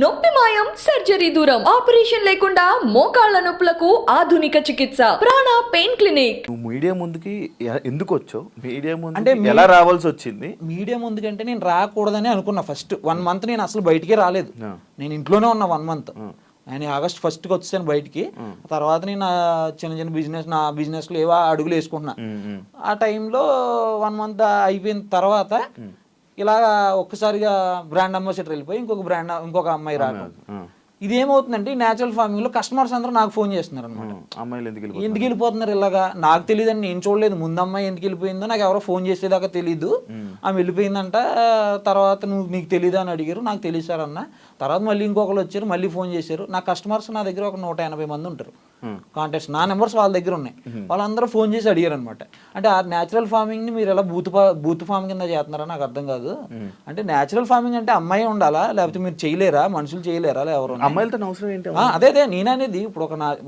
నొప్పి మాయం సర్జరీ దూరం ఆపరేషన్ లేకుండా మోకాళ్ల నొప్పులకు ఆధునిక చికిత్స ప్రాణ పెయిన్ క్లినిక్. నువ్వు మీడియా ముందుకి ఎందుకు వచ్చావు? మీడియా ముందు అంటే ఎలా రావాల్సి వచ్చింది? మీడియా ముందుకంటే నేను రాకూడదని అనుకున్నా. ఫస్ట్ 1 month నేను అసలు బయటికే రాలేదు. నేను ఇంట్లోనే ఉన్నా 1 month. నేను ఆగస్ట్ 1st వచ్చాను బయటికి. తర్వాత నేను చిన్న చిన్న నా బిజినెస్లో ఏవో అడుగులు వేసుకుంటున్నా. ఆ టైంలో 1 month అయిపోయిన తర్వాత ఇలా ఒక్కసారిగా బ్రాండ్ అంబాసిడర్ వెళ్ళిపోయి ఇంకొక అమ్మాయి రావడం. ఇది ఏమవుతుందంటే న్యాచురల్ ఫార్మింగ్ లో కస్టమర్స్ అందరూ నాకు ఫోన్ చేస్తున్నారు అనమాట. అమ్మాయిలు ఎందుకు వెళ్ళిపోతున్నారు ఇలాగా? నాకు తెలియదని నేను చూడలేదు. ముందు అమ్మాయి ఎందుకు వెళ్ళిపోయిందో నాకు ఎవరో ఫోన్ చేసేదాకా తెలీదు. ఆమె వెళ్ళిపోయిందంట. తర్వాత నీకు తెలీదు అని అడిగారు. నాకు తెలియదు సార్ అన్న. తర్వాత మళ్ళీ ఇంకొకరు వచ్చారు, మళ్ళీ ఫోన్ చేశారు. నా కస్టమర్స్ నా దగ్గర ఒక 180 మంది ఉంటారు. కాంటాక్ట్స్ నా నెంబర్స్ వాళ్ళ దగ్గర ఉన్నాయి. వాళ్ళందరూ ఫోన్ చేసి అడిగారు అనమాట. అంటే ఆ న్యాచురల్ ఫార్మింగ్ ని మీరు ఎలా బూత్ ఫార్మ్ కింద చేస్తున్నారా నాకు అర్థం కాదు. అంటే న్యాచురల్ ఫార్మింగ్ అంటే అమ్మాయి ఉండాలా, లేకపోతే మీరు చేయలేరా, మనుషులు చేయలేరా, ఎవరు అమ్మాయిలతో అవసరం ఏంటి? అదే నేననేది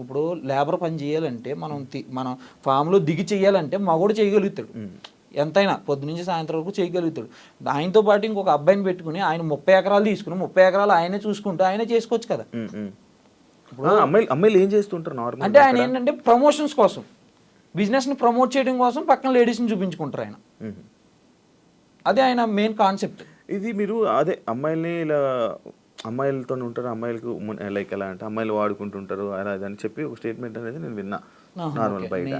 ఇప్పుడు లేబర్ పని చేయాలంటే మనం ఫామ్ లో దిగి చెయ్యాలంటే మగోడు చేయగలుగుతాడు. ఎంతైనా పొద్దు నుంచి సాయంత్రం వరకు చేయగలుగుతాడు. ఆయనతో పాటు ఇంకొక అబ్బాయిని పెట్టుకుని ఆయన 30 ఎకరాలు తీసుకుని 30 ఎకరాలు ఆయనే చూసుకుంటూ ఆయనే చేసుకోవచ్చు కదా. అమ్మాయిలు ఏం చేస్తుంటారు నార్మల్ అంటే ఆయన ఏంటంటే ప్రమోషన్స్ కోసం, బిజినెస్ ని ప్రమోట్ చేయడం కోసం పక్కన లేడీస్ ని చూపించుకుంటారు ఆయన. అదే ఆయన మెయిన్ కాన్సెప్ట్. ఇది మీరు అదే అమ్మాయిల్ని ఇలా అమ్మాయిలతో ఉంటారు, అమ్మాయిలకు లైక్ ఎలా అంటే అమ్మాయిలు వాడుకుంటుంటారు అలా అని చెప్పి ఒక స్టేట్మెంట్ అనేది నేను విన్నా నార్మల్ బయట.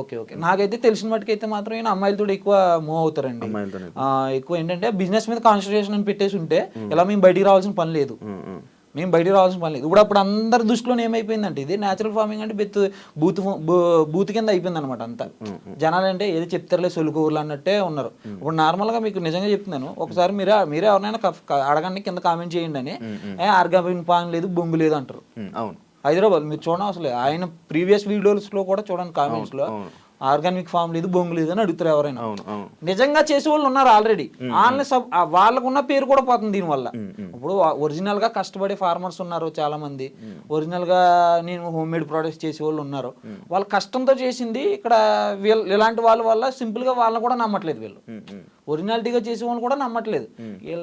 Okay okay. నాకైతే తెలిసిన మటుకైతే మాత్రం అమ్మాయిలతో ఎక్కువ మూవ్ అవుతారండి. ఎక్కువ ఏంటంటే బిజినెస్ మీద కాన్సన్ట్రేషన్ అని పెట్టేసి ఉంటే ఇలా మేము బయటికి రావాల్సిన పని లేదు. ఇప్పుడు అప్పుడు అందరి దృష్టిలో ఏమైపోయిందంటే ఇది న్యాచురల్ ఫార్మింగ్ అంటే బూత్ కింద అయిపోయింది అనమాట. అంతా జనాలు అంటే ఏది చెప్తారులే సొలుకూరులు అన్నట్టే ఉన్నారు. ఇప్పుడు నార్మల్ గా మీకు నిజంగా చెప్తున్నాను, ఒకసారి మీరే ఎవరైనా అడగండి, కింద కామెంట్ చేయండి అని. ఆర్గానిక్ ఫార్మింగ్ లేదు, బొంగు లేదు అంటారు. హైదరాబాద్ మీరు చూడండి, అసలు ఆయన ప్రీవియస్ వీడియోస్ లో కూడా చూడండి, కామెంట్స్ లో ఆర్గానిక్ ఫామ్ లేదు, బొంగు లేదు అని అడుగుతారు ఎవరైనా. నిజంగా చేసే వాళ్ళు ఉన్నారు ఆల్రెడీ. వాళ్ళకు ఉన్న పేరు కూడా పోతుంది దీనివల్ల. ఇప్పుడు ఒరిజినల్ గా కష్టపడే ఫార్మర్స్ ఉన్నారు చాలా మంది. ఒరిజినల్ గా నేను హోమ్ మేడ్ ప్రొడక్ట్స్ చేసే వాళ్ళు ఉన్నారు. వాళ్ళ కష్టంతో చేసింది ఇక్కడ ఇలాంటి వాళ్ళ వల్ల సింపుల్ గా వాళ్ళని కూడా నమ్మట్లేదు. వీళ్ళు ఒరిజినాలిటీగా చేసే వాళ్ళు కూడా నమ్మట్లేదు.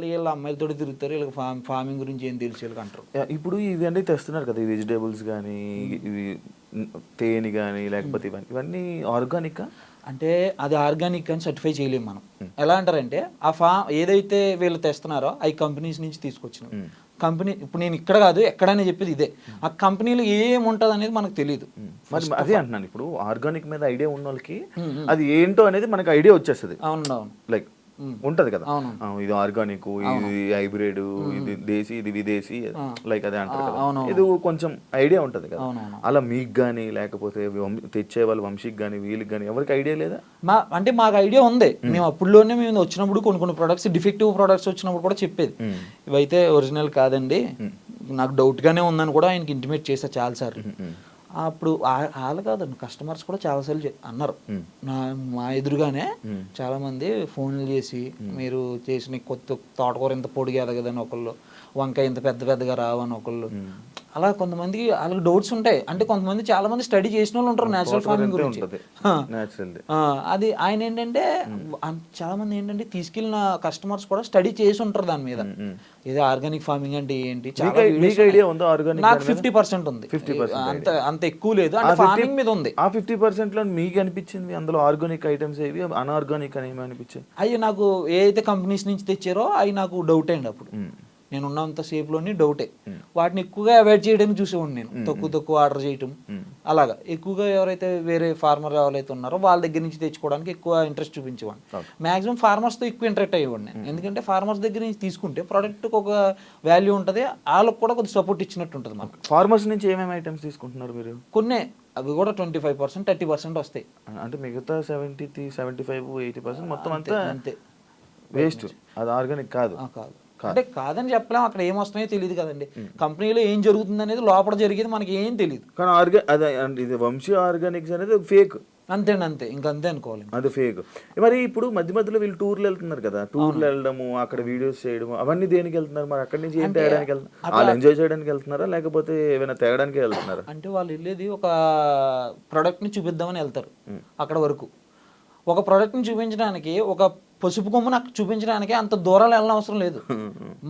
వీళ్ళ అమ్మాయిలతో తిరుగుతారు, వీళ్ళకి ఫార్మింగ్ గురించి ఏం తెలిసి వీళ్ళకి అంటారు. ఇప్పుడు ఇవన్నీ తెస్తున్నారు కదా, ఈ వెజిటేబుల్స్ కానీ ఇవి తేనె కానీ లేకపోతే ఇవన్నీ ఆర్గానిక్ అంటే అది ఆర్గానిక్ అని సర్టిఫై చేయలేము మనం. ఎలా అంటారంటే ఆ ఏదైతే వీళ్ళు తెస్తున్నారో అవి కంపెనీస్ నుంచి తీసుకొచ్చినాం. కంపెనీ ఇప్పుడు నేను ఇక్కడ కాదు ఎక్కడైనా చెప్పేది ఇదే. ఆ కంపెనీలో ఏముంటది అనేది మనకు తెలియదు. మరి అదే అంటున్నాను, ఇప్పుడు ఆర్గానిక్ మీద ఐడియా ఉన్న వాళ్ళకి అది ఏంటో అనేది మనకు ఐడియా వచ్చేస్తుంది. అవును, లైక్ ఉంటది కదా, ఇది ఆర్గానిక్, ఇది హైబ్రిడ్, ఇది దేశీ, ఇది విదేశీ, లైక్ అదే అంటారు కదా. ఇది కొంచెం ఐడియా ఉంటది కదా. అలా మీకు గానీ లేకపోతే తెచ్చే వాళ్ళ వంశీకి గానీ వీళ్ళకి గానీ ఎవరికి ఐడియా లేదా? అంటే మాకు ఐడియా ఉంది. మేము అప్పుడులోనే మేము వచ్చినప్పుడు కొన్ని ప్రొడక్ట్స్, డిఫెక్టివ్ ప్రొడక్ట్స్ వచ్చినప్పుడు కూడా చెప్పేది, ఇవైతే ఒరిజినల్ కాదండి, నాకు డౌట్ గానే ఉందని కూడా ఆయనకి ఇంటిమేట్ చేశా చాలా సార్లు. అప్పుడు వాళ్ళు కాదండి, కస్టమర్స్ కూడా చాలాసార్లు అన్నారు మా ఎదురుగానే. చాలా మంది ఫోన్లు చేసి మీరు చేసిన కొత్త తోటకూర ఇంత పొడిగా ఎదగదని ఒకళ్ళు, వంకాయ ఇంత పెద్దగా రావని ఒకళ్ళు. అలా కొంతమందికి వాళ్ళకి డౌట్స్ ఉంటాయి. అంటే కొంతమంది చాలా మంది స్టడీ చేసిన వాళ్ళు ఉంటారు నేచురల్ ఫార్మింగ్ గురించి. అది ఆయన ఏంటంటే చాలా మంది ఏంటంటే తీసుకెళ్ళిన కస్టమర్స్ కూడా స్టడీ చేసి ఉంటారు దాని మీద. ఇది ఆర్గానిక్ ఫార్మింగ్ అంటే ఏంటి, నాకు 50% ఉంది, అంత ఎక్కువ లేదు. అంటే ఫార్మింగ్ మీద ఉంది. ఆ 50% లో మీకు అనిపించింది అందులో ఆర్గానిక్ ఐటమ్స్ ఏవి, అన్ఆర్గానిక్ అని ఏమి అనిపించాయి? అవి నాకు ఏదైతే కంపెనీస్ నుంచి తెచ్చారో అవి నాకు డౌట్ అయింది. అప్పుడు నేను ఉన్నంత సేపులోని డౌటే. వాటిని ఎక్కువగా అవాయిడ్ చేయడానికి చూసేవాడిని నేను, తక్కువ ఆర్డర్ చేయటం. అలాగా ఎక్కువగా ఎవరైతే వేరే ఫార్మర్ ఎవరైతే ఉన్నారో వాళ్ళ దగ్గర నుంచి తెచ్చుకోవడానికి ఎక్కువ ఇంట్రెస్ట్ చూపించేవాడిని. మాక్సిమం ఫార్మర్స్తో ఎక్కువ ఇంటరాక్ట్ అయ్యేవాడిని. ఎందుకంటే ఫార్మర్స్ దగ్గర నుంచి తీసుకుంటే ప్రోడక్ట్కి ఒక వాల్యూ ఉంటుంది, వాళ్ళకి కూడా కొద్దిగా సపోర్ట్ ఇచ్చినట్టు ఉంటుంది. మనకు ఫార్మర్స్ నుంచి ఏమేమి ఐటమ్స్ తీసుకుంటున్నారు మీరు? కొన్ని అవి కూడా 25%, 30% వస్తాయి. అంటే మిగతా 70, 75, 80% మొత్తం అంతే వేస్ట్. అది ఆర్గానిక్ కాదు. అంటే కాదని చెప్పలేం, అక్కడ ఏమొస్తున్నాయో తెలియదు కదండి. కంపెనీలో ఏం జరుగుతుంది అనేది లోపల జరిగేది మనకి ఏం తెలియదు. కానీ ఇది వంశీ ఆర్గానిక్స్ అనేది ఫేక్. అంతే ఇంకంతే అనుకోవాలి, అది ఫేక్. మరి ఇప్పుడు మధ్యలో వీళ్ళు టూర్లు వెళ్తున్నారు కదా, టూర్లు వెళ్ళడము, అక్కడ వీడియోస్ చేయడము, అవన్నీ దేనికి వెళ్తున్నారు? మరి అక్కడి నుంచి ఏం తేయడానికి వెళ్తున్నారు? వాళ్ళు ఎంజాయ్ చేయడానికి వెళ్తున్నారా లేకపోతే ఏమైనా తేయడానికి వెళ్తున్నారా? అంటే వాళ్ళు వెళ్ళేది ఒక ప్రోడక్ట్ ని చూపిద్దామని వెళ్తారు. అక్కడ వరకు ఒక ప్రోడక్ట్ని చూపించడానికి, ఒక పసుపు కొమ్ము నాకు చూపించడానికి అంత దూరాలు వెళ్ళడం అవసరం లేదు.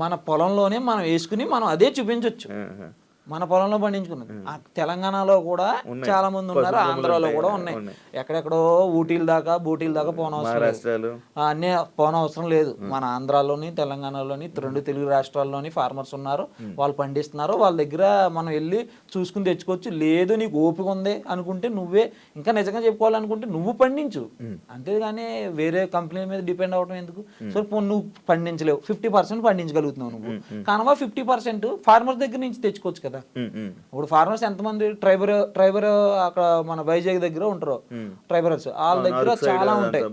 మన పొలంలోనే మనం వేసుకుని మనం అదే చూపించవచ్చు. మన పొలంలో పండించుకున్నది. తెలంగాణలో కూడా చాలా మంది ఉన్నారు, ఆంధ్రాలో కూడా ఉన్నాయి. ఎక్కడెక్కడో ఊటీల దాకా బూటీల దాకా అన్నీ పోనవసరం లేదు. మన ఆంధ్రాలోని తెలంగాణలోని 2 తెలుగు రాష్ట్రాల్లోని ఫార్మర్స్ ఉన్నారు, వాళ్ళు పండిస్తున్నారు. వాళ్ళ దగ్గర మనం వెళ్ళి చూసుకుని తెచ్చుకోవచ్చు. లేదు నీకు ఓపిక ఉంది అనుకుంటే నువ్వే, ఇంకా నిజంగా చెప్పుకోవాలనుకుంటే నువ్వు పండించు, అంతేగాని వేరే కంపెనీ మీద డిపెండ్ అవడం ఎందుకు? సో నువ్వు పండించలేవు, 50% పండించగలుగుతున్నావు నువ్వు, కనుక 50% ఫార్మర్స్ దగ్గర నుంచి తెచ్చుకోవచ్చు కదా. ఇప్పుడు ఫార్మర్స్ ఎంతమంది ట్రైబర్ అక్కడ మన వైజాగ్ దగ్గర ఉంటారు, ట్రైబర్స్ వాళ్ళ దగ్గర చాలా ఉంటాయి.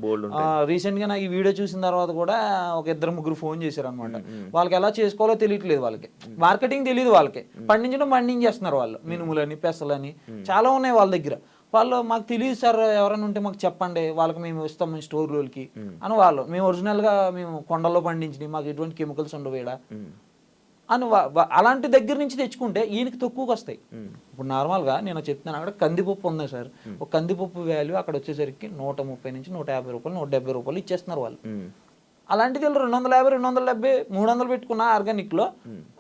రీసెంట్ గా నాకు ఈ వీడియో చూసిన తర్వాత కూడా ఒక 2-3 ఫోన్ చేశారు అనమాట. వాళ్ళకి ఎలా చేసుకోవాలో తెలియట్లేదు, వాళ్ళకి మార్కెటింగ్ తెలియదు, వాళ్ళకి పండించేస్తున్నారు వాళ్ళు. మినుములని, పెసలని చాలా ఉన్నాయి వాళ్ళ దగ్గర. వాళ్ళు మాకు తెలియదు సార్, ఎవరైనా ఉంటే మాకు చెప్పండి, వాళ్ళకి మేము ఇస్తాం మేము స్టోర్లోకి అని వాళ్ళు. మేము ఒరిజినల్గా మేము కొండల్లో పండించినవి, మాకు ఎటువంటి కెమికల్స్ ఉండవు ఈడ అని అలాంటి దగ్గర నుంచి తెచ్చుకుంటే ఈయనకి తక్కువకి వస్తాయి. ఇప్పుడు నార్మల్గా నేను చెప్తున్నాను, అక్కడ కందిపప్పు ఉంది సార్, ఒక కందిపప్పు వాల్యూ అక్కడ వచ్చేసరికి 130 నుంచి 150 రూపాయలు, 170 రూపాయలు ఇచ్చేస్తున్నారు వాళ్ళు. అలాంటిది 250, 270, 300 పెట్టుకున్న ఆర్గానిక్లో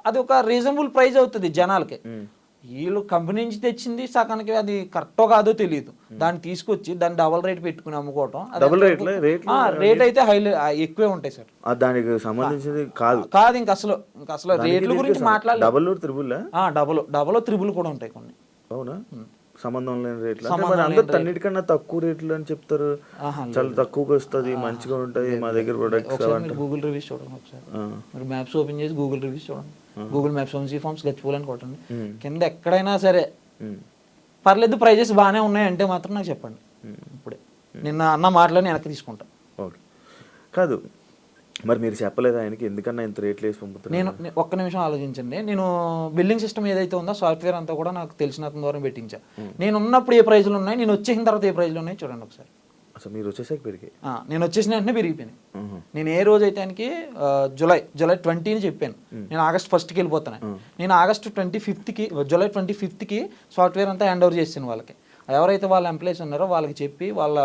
అది ఒక రీజనబుల్ ప్రైస్ అవుతుంది జనాలకి. వీళ్ళు కంపెనీ నుంచి తెచ్చింది సగానికి అది కరెక్టో కాదో తెలియదు, దాన్ని తీసుకొచ్చి దాన్ని డబల్ రేట్ పెట్టుకుని అమ్ముకోవటం. రేట్ అయితే ఎక్కువే ఉంటాయి సార్, దానికి సంబంధించింది కాదు. ఇంకా అసలు రేట్ల గురించి మాట్లాడాలి. డబల్ త్రిబుల్ కూడా ఉంటాయి కొన్ని. అవునా? సంబంధం లేని రేట్లు అన్నిటికన్నా తక్కువ రేట్లు అని చెప్తారు, చాలా తక్కువగా వస్తుంది, మంచిగా ఉంటుంది మా దగ్గర ప్రొడక్ట్స్. గూగుల్ రివ్యూస్ చూడండి ఒకసారి, మీరు మ్యాప్స్ ఓపెన్ చేసి గూగుల్ రివ్యూస్ చూడండి, గూగుల్ మ్యాప్స్ వంశీ ఫార్మ్స్ గచ్చిపోలని కొట్టండి, కింద ఎక్కడైనా సరే పర్లేదు ప్రైజెస్ బాగానే ఉన్నాయి అంటే మాత్రం నాకు చెప్పండి. ఇప్పుడే నిన్న అన్న మాటలని వెనక్కి తీసుకుంటా. ఓకే కాదు మరి మీరు చెప్పలేదు ఆయనకి, ఎందుకన్నా ఇంత రేట్లు వేసి పంపుతారు? నేను ఒక్క నిమిషం ఆలోచించండి. నేను బిల్లింగ్ సిస్టమ్ ఏదైతే ఉందో సాఫ్ట్వేర్ అంతా కూడా నాకు తెలిసిన అతని ద్వారా పెట్టించా. నేను ఉన్నప్పుడు ఏ ప్రైజ్లు ఉన్నాయి, నేను వచ్చేసిన తర్వాత ఏ ప్రైజ్లు ఉన్నాయి చూడండి ఒకసారి. అసలు మీరు వచ్చేసాక పెరిగాయి? నేను వచ్చేసిన వెంటనే పెరిగిపోయినాయి. నేను ఏ రోజు అయితే ఆయనకి జూలై 20 చెప్పాను, నేను ఆగస్ట్ 1కి వెళ్ళిపోతాను. నేను ఆగస్ట్ 25కి, జూలై 25కి సాఫ్ట్వేర్ అంతా హ్యాండ్ ఓవర్ చేసాను వాళ్ళకి. ఎవరైతే వాళ్ళ ఎంప్లాయీస్ ఉన్నారో వాళ్ళకి చెప్పి, వాళ్ళ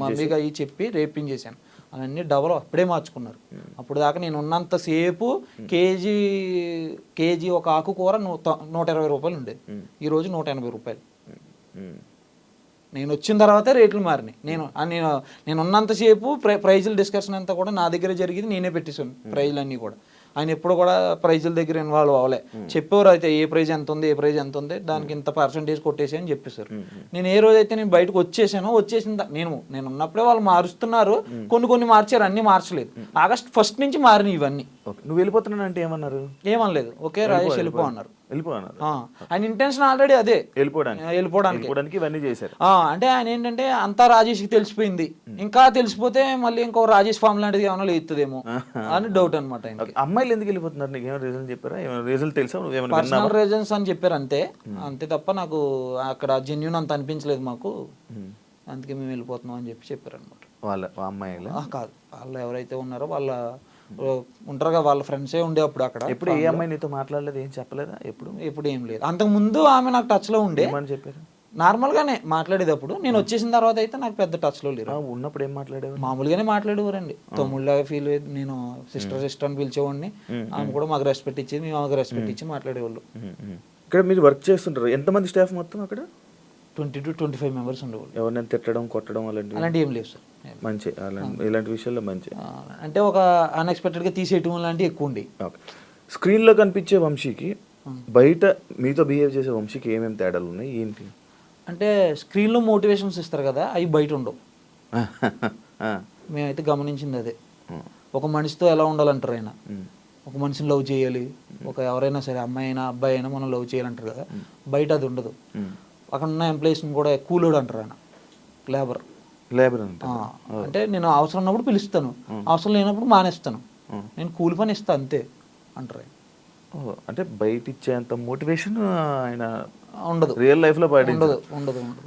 మమ్మీగా అవి చెప్పి రేపించేసాను. అవన్నీ డబల్ అప్పుడే మార్చుకున్నారు. అప్పుడు దాకా నేను ఉన్నంతసేపు కేజీ ఒక ఆకుకూర 120 రూపాయలు ఉండేది, ఈరోజు 180 రూపాయలు. నేను వచ్చిన తర్వాత రేట్లు మారినాయి. నేను ఉన్నంతసేపు ప్రైజుల డిస్కషన్ అంతా కూడా నా దగ్గర జరిగింది, నేనే పెట్టేసాను ప్రైజులు అన్నీ కూడా. ఆయన ఎప్పుడు కూడా ప్రైజుల దగ్గర ఇన్వాల్వ్ అవ్వలే. చెప్పేవారు అయితే ఏ ప్రైజ్ ఎంత ఉంది, ఏ ప్రైజ్ ఎంత ఉంది, దానికి ఇంత పర్సెంటేజ్ కొట్టేసి అని చెప్పేశారు. నేను ఏ రోజైతే నేను బయటకు వచ్చేసిన నేను ఉన్నప్పుడే వాళ్ళు మారుస్తున్నారు, కొన్ని మార్చారు, అన్ని మార్చలేదు. ఆగస్ట్ 1 నుంచి మారినాయి ఇవన్నీ. నువ్వు వెళ్ళిపోతున్నాను అంటే ఏమన్నారు? ఏమనలేదు, ఓకే రాజేష్ వెళ్ళిపో అన్నారు. ఆయన ఇంటెన్షన్ ఆల్రెడీ అదే, వెళ్ళిపోవడానికి ఇవన్నీ చేశారు. అంటే ఆయన ఏంటంటే అంతా రాజేష్కి తెలిసిపోయింది, ఇంకా తెలిసిపోతే మళ్ళీ ఇంకో రాజేష్ ఫామ్ లాంటిది ఏమైనా లేదుదేమో అని డౌట్ అనమాట. అమ్మాయిలు ఎందుకు వెళ్ళిపోతున్నారు? నీకు ఏమైనా రీజన్ చెప్పారా? ఏమైనా రీజన్ తెలుసా? పర్సనల్ రీజన్స్ అని చెప్పారు అంతే తప్ప నాకు అక్కడ జెన్యూన్ అంత అనిపించలేదు మాకు, అందుకే మేము వెళ్ళిపోతున్నాం అని చెప్పారు అనమాట. వాళ్ళ అమ్మాయిలు కాదు, వాళ్ళు ఎవరైతే ఉన్నారో వాళ్ళ ఉంటారుగా, వాళ్ళ ఫ్రెండ్సే ఉండే అప్పుడు అక్కడ. ఎప్పుడు ఏ అమ్మాయి నీతో మాట్లాడలేదు, ఏం చెప్పలేదా? ఎప్పుడు ఏం లేదు. అంతకు ముందు ఆమె నాకు టచ్ లో ఉండే, చెప్పారు నార్మల్ గానే మాట్లాడేటప్పుడు. నేను వచ్చేసిన తర్వాత అయితే నాకు పెద్ద టచ్ లో లేరు. ఉన్నప్పుడు ఏం మాట్లాడేవారు? మామూలుగానే మాట్లాడేవారండి, తమ్ముళ్ళగా ఫీల్ అయ్యేది. నేను సిస్టర్ అని పిలిచేవాడిని, ఆమె కూడా మాకు రెస్పెక్ట్ ఇచ్చేది, మేము ఆమెకు రెస్పెక్ట్ ఇచ్చి మాట్లాడేవాళ్ళు. ఇక్కడ మీరు వర్క్ చేస్తుంటారు, ఎంతమంది స్టాఫ్ మొత్తం అక్కడ? 20 to 25 మెంబర్స్ ఉండేవాళ్ళు. ఎవరినైనా తిట్టడం, కొట్టడం అలాంటివి ఏం లేవు సార్. మంచి ఇలాంటి విషయాల్లో మంచి, అంటే ఒక అన్ఎక్స్పెక్టెడ్ గా తీసేయటం లాంటివి ఎక్కువ ఉండి. స్క్రీన్ లో కనిపించే వంశీకి బయట మీతో బిహేవ్ చేసే వంశీకి ఏమేమి తేడాలు ఉన్నాయి ఏంటి? అంటే స్క్రీన్ లో మోటివేషన్స్ ఇస్తారు కదా, అవి బయట ఉండవు. మేమైతే గమనించింది అదే. ఒక మనిషితో ఎలా ఉండాలంటారు ఆయన, ఒక మనిషిని లవ్ చేయాలి, ఒక ఎవరైనా సరే అమ్మాయి అయినా అబ్బాయి అయినా మనం లవ్ చేయాలంటారు కదా, బయట అది ఉండదు. అక్కడ ఉన్న ఎంప్లాయీస్ని కూడా కూలోడు అంటారు ఆయన, లేబర్. అంటే నేను అవసరం ఉన్నప్పుడు పిలుస్తాను, అవసరం లేనప్పుడు మానేస్తాను, నేను కూలి పని ఇస్తాను అంతే అంటారు ఆయన. అంటే బయట ఇచ్చేంత మోటివేషన్ ఆయన ఉండదు, రియల్ లైఫ్ లో బయట ఉండదు.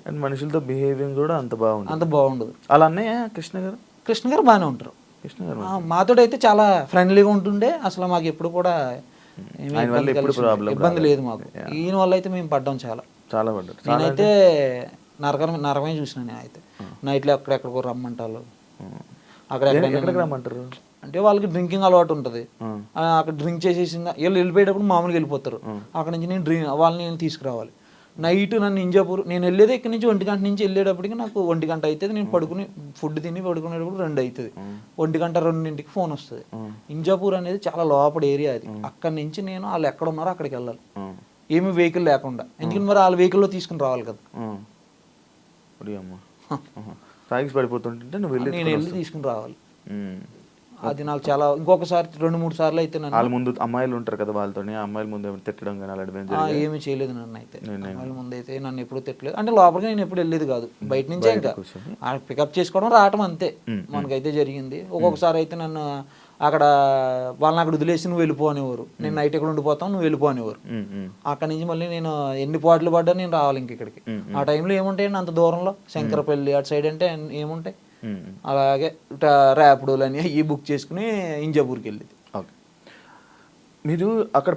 అండ్ మనుషులతో బిహేవింగ్ కూడా అంత బాగుండదు. అలా అన్నయ్య కృష్ణ గారు బాగానే ఉంటారు. మాతో అయితే చాలా ఫ్రెండ్లీగా ఉంటుండే, అసలు మాకు ఎప్పుడు కూడా ఇబ్బంది లేదు మాకు. ఈయన వల్ల అయితే మేము పడ్డాం చాలా. నేనైతే నరకమే చూసిన నేను అయితే. నైట్లో ఎక్కడెక్కడికో రమ్మంటారు, ఎక్కడికి రమ్మంటారు అంటే వాళ్ళకి డ్రింకింగ్ అలవాటు ఉంటుంది, అక్కడ డ్రింక్ చేసేసి వీళ్ళు వెళ్ళిపోయేటప్పుడు మామూలుగా వెళ్ళిపోతారు. అక్కడ నుంచి వాళ్ళని నేను తీసుకురావాలి. నైట్ నన్ను ఇంజాపూర్ నేను వెళ్ళేది ఇక్కడ నుంచి 1 గంట నుంచి వెళ్ళేటప్పటికి నాకు 1 గంట అవుతుంది. నేను పడుకుని ఫుడ్ తిని పడుకునేటప్పుడు 2 అవుతుంది. 1 గంట 2ంటికి ఫోన్ వస్తుంది. ఇంజాపూర్ అనేది చాలా లోపల ఏరియా అది. అక్కడి నుంచి నేను వాళ్ళు ఎక్కడ ఉన్నారో అక్కడికి వెళ్ళాలి, ఏమి వెహికల్ లేకుండా. ఎందుకంటే మరి వాళ్ళ వెహికల్లో తీసుకుని రావాలి కదా. పడిపోతుంటే నువ్వు నేను వెళ్ళి తీసుకుని రావాలి. అది నాకు చాలా ఇంకొకసారి 2-3 సార్లు అయితే నన్ను వాళ్ళ ముందు అమ్మాయిలు ఉంటారు కదా, వాళ్ళతో అమ్మాయిల ముందు తిట్టడం కానీ అలాంటివి ఏమీ చేయలేదు నన్ను అయితే. అమ్మాయిల ముందు అయితే నన్ను ఎప్పుడు తిట్టలేదు. అంటే లోపలికి నేను ఎప్పుడు వెళ్ళేది కాదు, బయట నుంచే ఇంకా పికప్ చేసుకోవడం రావటం అంతే మనకైతే జరిగింది. ఒక్కొక్కసారి అయితే నన్ను అక్కడ వాళ్ళని అక్కడ వదిలేసి నువ్వు వెళ్ళిపో అనేవారు. నేను నైట్ ఎక్కడ ఉండిపోతావు, నువ్వు వెళ్ళిపో అనేవారు. అక్కడ నుంచి మళ్ళీ నేను ఎన్ని పాటలు పడ్డా నేను రావాలి ఇంక ఇక్కడికి. ఆ టైంలో ఏముంటాయండి అంత దూరంలో, శంకరపల్లి అటు సైడ్ అంటే ఏముంటాయి. అలాగే ర్యాపిడోలు అని ఈ బుక్ చేసుకుని ఇంజాపూర్కి వెళ్ళేది. ఓకే, మీరు అక్కడ